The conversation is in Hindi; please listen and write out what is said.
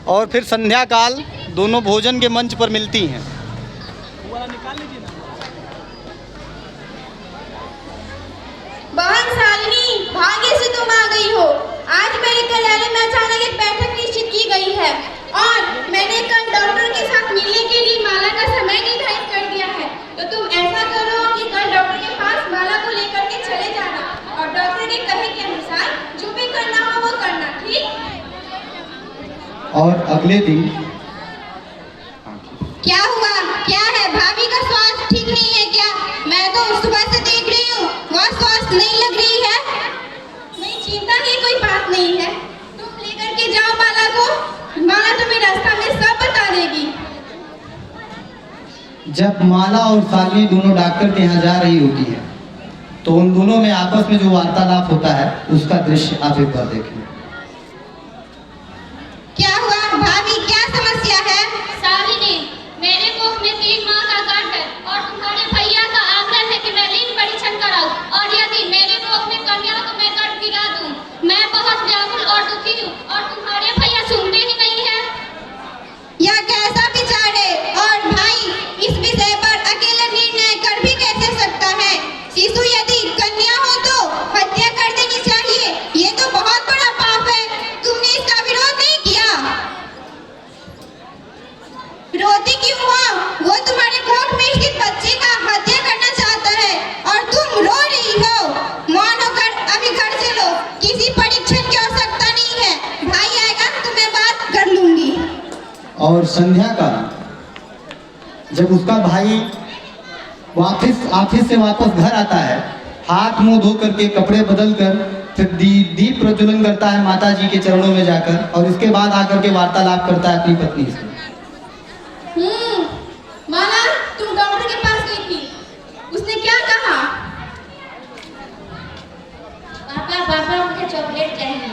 और फिर संध्या काल दोनों भोजन के मंच पर मिलती हैं। बहन शालिनी, भाग्य से तुम आ गई हो। आज मेरे कार्यालय में अचानक एक बैठक निश्चित की गई है और मैंने कल डॉक्टर के साथ मिलने के लिए माला का समय निर्धारित कर दिया है। तो तुम ऐसा करो कि कल डॉक्टर के पास माला को लेकर के चले जाना और डॉक्टर के कहे के अनुसार जो भी करना हो वो करना, ठीक? और अगले दिन क्या हुआ? क्या है? भाभी का स्वास्थ्य ठीक नहीं है क्या? मैं तो सुबह से देख रही हूँ, वह स्वास्थ्य नहीं लग रही है। नहीं, चिंता की कोई बात नहीं है। तुम लेकर के जाओ माला को, माला तुम्हें रास्ता में सब बता देगी। जब माला और शालिनी दोनों डॉक्टर के यहाँ जा रही होती है तो उन दोनों में आपस में जो वार्तालाप होता है उसका दृश्य आप एक बार देखें। क्या हुआ भाभी, क्या समस्या है? शालिनी, मेरे कोख में 3 माह का गर्भ है और तुम्हारे भैया का आग्रह है कि मैं लिंग परीक्षण कराऊं और यदि मेरे कोख में कन्या तो मैं गर्भ गिरा दूं। मैं बहुत व्याकुल और दुखी हूं और तुम्हारे भैया सुनते ही नहीं है। यह कैसा विचार है? और भाई इस विषय पर अकेला निर्णय कर भी कैसे सकता है? शिशु यदि कन्या हो तो हत्या कर देनी चाहिए। ये तो बहुत बड़ा पाप है। तुमने इसका विरोध नहीं किया? रोती क्यों हो? वो तुम्हारे कोख में स्थित बच्चे का हत्या करना चाहता है और तुम रो रही हो। मौन होकर अभी घर चलो, किसी परीक्षण की आवश्यकता नहीं है। भाई आएगा तो मैं बात कर लूंगी। और संध्या का जब उसका भाई ऑफिस से वापस घर आता है, हाथ मुंह धो करके कपड़े बदल कर फिर दीप प्रज्वलन करता है माता जी के चरणों में जाकर और इसके बाद आकर के वार्तालाप करता है अपनी पत्नी से। माला, तुम डॉक्टर के पास गई थी, उसने क्या कहा? पापा मुझे चॉकलेट चाहिए।